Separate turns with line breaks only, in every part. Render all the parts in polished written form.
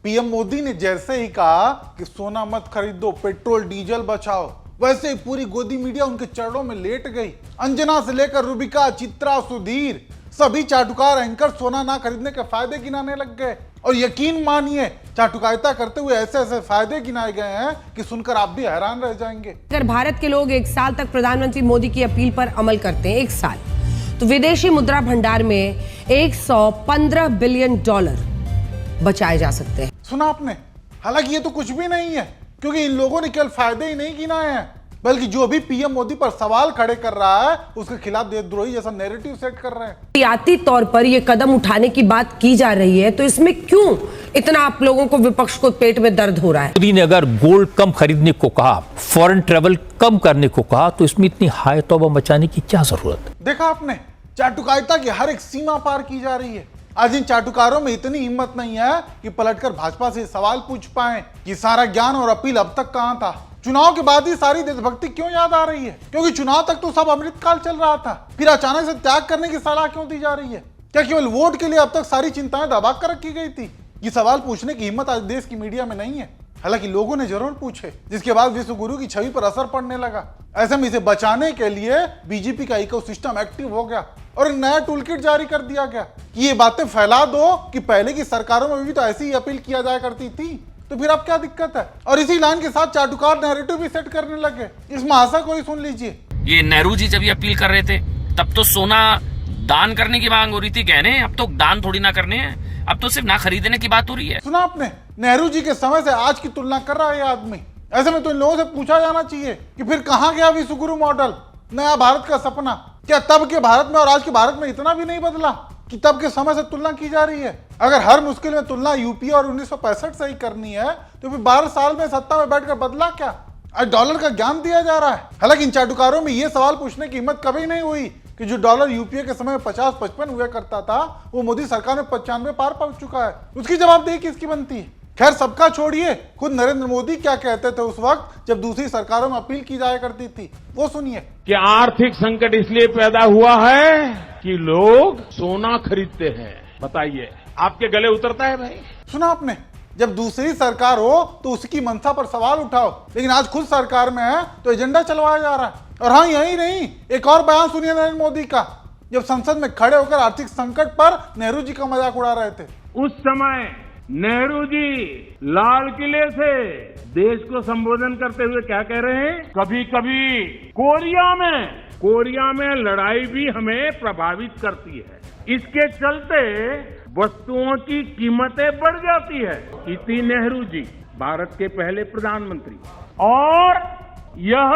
PM Modi ने जैसे ही कहा कि सोना मत खरीदो, पेट्रोल डीजल बचाओ, वैसे ही पूरी गोदी मीडिया उनके चरणों में लेट गई। अंजना से लेकर रूबिका, चित्रा, सुधीर, सभी चाटुकार एंकर सोना ना खरीदने के फायदे गिनाने लग गए। और यकीन मानिए, चाटुकारिता करते हुए ऐसे ऐसे फायदे गिनाए गए हैं कि सुनकर आप भी हैरान रह जाएंगे।
अगर भारत के लोग 1 साल तक प्रधानमंत्री मोदी की अपील पर अमल करते हैं, 1 साल, तो विदेशी मुद्रा भंडार में $115 बिलियन बचाए जा सकते हैं।
सुना आपने? हालांकि ये तो कुछ भी नहीं है, क्योंकि इन लोगों ने केवल फायदे ही नहीं गिनाए हैं, बल्कि जो भी पीएम मोदी पर सवाल खड़े कर रहा है उसके खिलाफ देशद्रोही जैसा नैरेटिव सेट कर रहे हैं।
सियासी तौर पर यह कदम उठाने की बात की जा रही है, तो इसमें क्यों इतना आप लोगों को, विपक्ष को पेट में दर्द हो रहा है?
मोदी ने अगर गोल्ड कम खरीदने को कहा, फॉरेन ट्रेवल कम करने को कहा, तो इसमें इतनी हाय तौबा मचाने की क्या जरूरत?
देखा आपने, चाटुकारिता की हर एक सीमा पार की जा रही है। आज इन चाटुकारों में इतनी हिम्मत नहीं है कि पलटकर भाजपा से सवाल पूछ पाए कि सारा ज्ञान और अपील अब तक कहां था। चुनाव के बाद ही सारी देशभक्ति क्यों याद आ रही है? क्योंकि चुनाव तक तो सब अमृतकाल चल रहा था, फिर अचानक से त्याग करने की सलाह क्यों दी जा रही है? क्या केवल वोट के लिए अब तक सारी चिंताएं दबा कर रखी गई थी? ये सवाल पूछने की हिम्मत आज देश की मीडिया में नहीं है। हालांकि लोगों ने जरूर पूछे, जिसके बाद विश्व गुरु की छवि पर असर पड़ने लगा। ऐसे में इसे बचाने के लिए बीजेपी का इकोसिस्टम एक्टिव हो गया और एक नया टूल किट जारी कर दिया गया कि ये बातें फैला दो कि पहले की सरकारों में भी तो ऐसी ही अपील किया जाया करती थी, तो फिर अब क्या दिक्कत है? और इसी लाइन के साथ चाटुकार नैरेटिव भी सेट करने लगे। इस महाशय को ही सुन लीजिए।
ये नेहरू जी जब ये अपील कर रहे थे, तब तो सोना दान करने की मांग हो रही थी, कहने अब तो दान थोड़ी ना करने हैं, अब तो सिर्फ ना खरीदने की बात हो रही है।
सुना आपने? नेहरू जी के समय से आज की तुलना कर रहा है ये आदमी। ऐसे में तो इन लोगों से पूछा जाना चाहिए कि फिर कहां गया विश्व गुरु मॉडल, नया भारत का सपना? क्या तब के भारत में और आज के भारत में इतना भी नहीं बदला कि तब के समय से तुलना की जा रही है? अगर हर मुश्किल में तुलना यूपीए और 1965 से ही करनी है, तो फिर 12 साल में सत्ता में बैठकर बदला क्या? आज डॉलर का ज्ञान दिया जा रहा है। हालांकि इन चाटुकारों में यह सवाल पूछने की हिम्मत कभी नहीं हुई कि जो डॉलर यूपीए के समय में 50-55 हुआ करता था, वो मोदी सरकार में 95 पार पहुंच चुका है। उसकी जवाबदेही किसकी बनती है? खैर, सबका छोड़िए, खुद नरेंद्र मोदी क्या कहते थे उस वक्त जब दूसरी सरकारों में अपील की जाया करती थी, वो सुनिए।
कि आर्थिक संकट इसलिए पैदा हुआ है कि लोग सोना खरीदते हैं। बताइए, आपके गले उतरता है भाई?
सुना आपने? जब दूसरी सरकार हो तो उसकी मंशा पर सवाल उठाओ, लेकिन आज खुद सरकार में है तो एजेंडा चलवाया जा रहा है। और हाँ, यही नहीं, एक और बयान सुनिए नरेंद्र मोदी का, जब संसद में खड़े होकर आर्थिक संकट पर नेहरू जी का मजाक उड़ा रहे थे।
उस समय नेहरू जी लाल किले से देश को संबोधन करते हुए क्या कह रहे हैं? कभी कभी कोरिया में लड़ाई भी हमें प्रभावित करती है, इसके चलते वस्तुओं की कीमतें बढ़ जाती है। इति नेहरू जी, भारत के पहले प्रधानमंत्री, और यह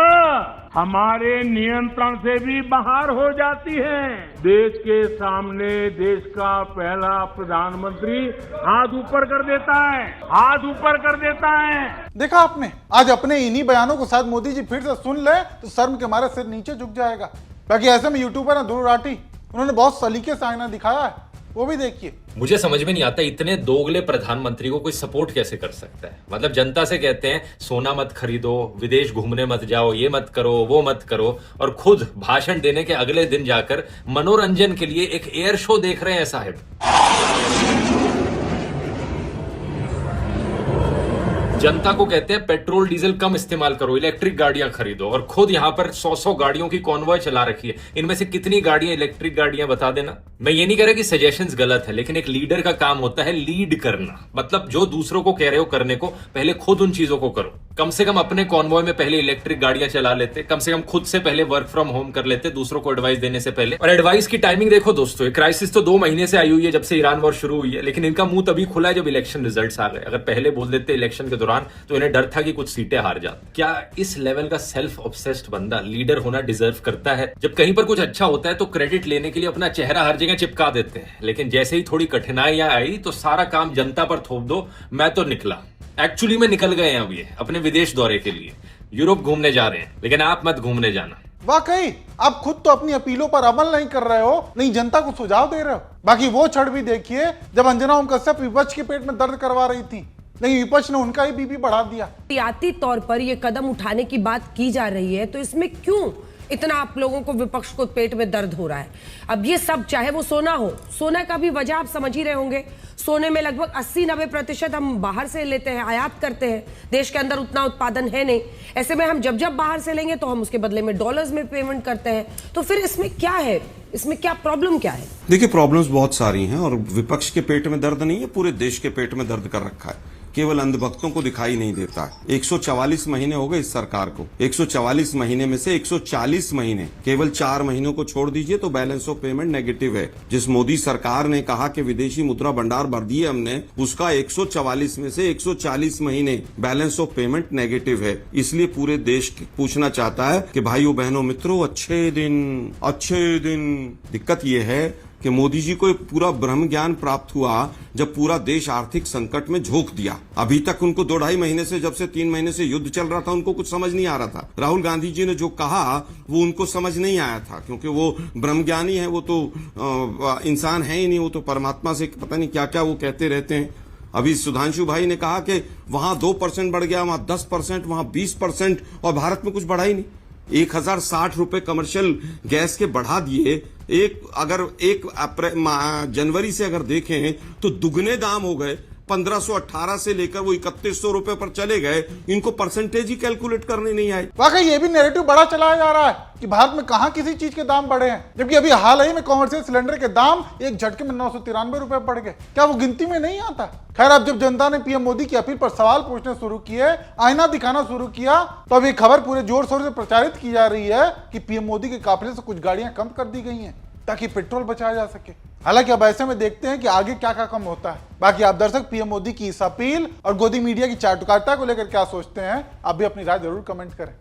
हमारे नियंत्रण से भी बाहर हो जाती है। देश के सामने देश का पहला प्रधानमंत्री हाथ ऊपर कर देता है।
देखा आपने? आज अपने इन्हीं बयानों को शायद मोदी जी फिर से सुन ले तो शर्म के मारे सिर नीचे झुक जाएगा। बाकी ऐसे में यूट्यूबर है ध्रुव राठी, उन्होंने बहुत सलीके से आईना दिखाया है, वो भी देखिए।
मुझे समझ में नहीं आता इतने दोगले प्रधानमंत्री को कोई सपोर्ट कैसे कर सकता है। मतलब जनता से कहते हैं सोना मत खरीदो, विदेश घूमने मत जाओ, ये मत करो, वो मत करो, और खुद भाषण देने के अगले दिन जाकर मनोरंजन के लिए एक एयर शो देख रहे हैं साहिब। जनता को कहते हैं पेट्रोल डीजल कम इस्तेमाल करो, इलेक्ट्रिक गाड़ियां खरीदो, और खुद यहां पर 100 गाड़ियों की कॉन्वॉय चला रखी है। इनमें से कितनी गाड़ियां इलेक्ट्रिक गाड़ियां बता देना। मैं ये नहीं कह रहा कि सजेशंस गलत है, लेकिन एक लीडर का काम होता है लीड करना। मतलब जो दूसरों को कह रहे हो करने को, पहले खुद उन चीजों को करो। कम से कम अपने कॉन्वॉय में पहले इलेक्ट्रिक गाड़ियां चला लेते, कम से कम खुद से पहले वर्क फ्रॉम होम कर लेते, दूसरों को एडवाइस देने से पहले। और एडवाइस की टाइमिंग देखो दोस्तों, क्राइसिस तो 2 महीने से आई हुई है, जब से ईरान वॉर शुरू हुई है, लेकिन इनका मुंह तभी खुला है जब इलेक्शन रिजल्ट्स आ गए। अगर पहले बोल देते इलेक्शन के दौरान तो इन्हें डर था कि कुछ सीटें हार जाती। क्या इस लेवल का सेल्फ ऑब्सेस्ड बंदा लीडर होना डिजर्व करता है? जब कहीं पर कुछ अच्छा होता है तो क्रेडिट लेने के लिए अपना चेहरा हर जगह चिपका देते हैं, लेकिन जैसे ही थोड़ी कठिनाइयां आई तो सारा काम जनता पर थोप दो, मैं तो निकला। एक्चुअली में निकल गए हैं अब ये अपने विदेश दौरे के लिए, यूरोप घूमने जा रहे हैं, लेकिन आप मत घूमने जाना।
वाकई आप खुद तो अपनी अपीलों पर अमल नहीं कर रहे हो, नहीं जनता को सुझाव दे रहे हो। बाकी वो क्षण भी देखिए जब अंजना ओम कश्यप विपक्ष के पेट में दर्द करवा रही थी, नहीं विपक्ष ने उनका ही बीपी बढ़ा दिया।
सियासी तौर पर यह कदम उठाने की बात की जा रही है, तो इसमें क्यों इतना आप लोगों को विपक्ष को पेट में दर्द हो रहा है। अब ये सब चाहे वो सोना हो, सोना का भी वजह आप समझ ही रहे होंगे। सोने में लगभग 80-90% हम बाहर से लेते हैं, आयात करते हैं। देश के अंदर उतना उत्पादन है नहीं। ऐसे में हम जब जब बाहर से लेंगे तो हम उसके बदले में डॉलर्स में पेमेंट करते हैं। तो फिर इसमें क्या है, इसमें क्या प्रॉब्लम क्या है?
देखिए, प्रॉब्लम्स बहुत सारी हैं और विपक्ष के पेट में दर्द नहीं है, पूरे देश के पेट में दर्द कर रखा है। केवल अंधभक्तों को दिखाई नहीं देता। 144 महीने हो गए इस सरकार को। 144 महीने में से 140 महीने, केवल 4 महीनों को छोड़ दीजिए तो बैलेंस ऑफ पेमेंट नेगेटिव है। जिस मोदी सरकार ने कहा कि विदेशी मुद्रा भंडार भर दिए हमने, उसका 144 में से 140 महीने बैलेंस ऑफ पेमेंट नेगेटिव है। इसलिए पूरे देश पूछना चाहता है कि भाइयों बहनों मित्रों, अच्छे दिन। दिक्कत यह है कि मोदी जी को पूरा ब्रह्म ज्ञान प्राप्त हुआ जब पूरा देश आर्थिक संकट में झोंक दिया। अभी तक उनको 2-2.5 महीने से, जब से 3 महीने से युद्ध चल रहा था, उनको कुछ समझ नहीं आ रहा था। राहुल गांधी जी ने जो कहा वो उनको समझ नहीं आया था, क्योंकि वो ब्रह्मज्ञानी है, वो तो इंसान है ही नहीं, वो तो परमात्मा से पता नहीं क्या क्या वो कहते रहते हैं। अभी सुधांशु भाई ने कहा कि वहां 2% बढ़ गया, वहां 10%, वहां 20%, और भारत में कुछ बढ़ा ही नहीं। 1060 रुपए कमर्शियल गैस के बढ़ा दिए। अगर 1 जनवरी से अगर देखें तो दुगने दाम हो गए। 1518 से लेकर वो 3100 रुपए पर चले गए। इनको परसेंटेज ही कैलकुलेट करने नहीं आए।
वाकई ये भी नैरेटिव बड़ा चलाया जा रहा है कि भारत में कहां किसी चीज के दाम बढ़े हैं, जबकि अभी हाल ही में कॉमर्शियल सिलेंडर के दाम एक झटके में 993 रुपए बढ़ गए। क्या वो गिनती में नहीं आता? खैर, अब जब जनता ने पीएम मोदी की अपील पर सवाल पूछने शुरू किए, आईना दिखाना शुरू किया, तो अब ये खबर पूरे जोर शोर से प्रचारित की जा रही है कि पीएम मोदी के काफिले से कुछ गाड़ियां कम कर दी गई हैं ताकि पेट्रोल बचाया जा सके। हालांकि अब ऐसे में देखते हैं कि आगे क्या क्या कम होता है। बाकी आप दर्शक पीएम मोदी की इस अपील और गोदी मीडिया की चाटुकारिता को लेकर क्या सोचते हैं, आप भी अपनी राय जरूर कमेंट करें।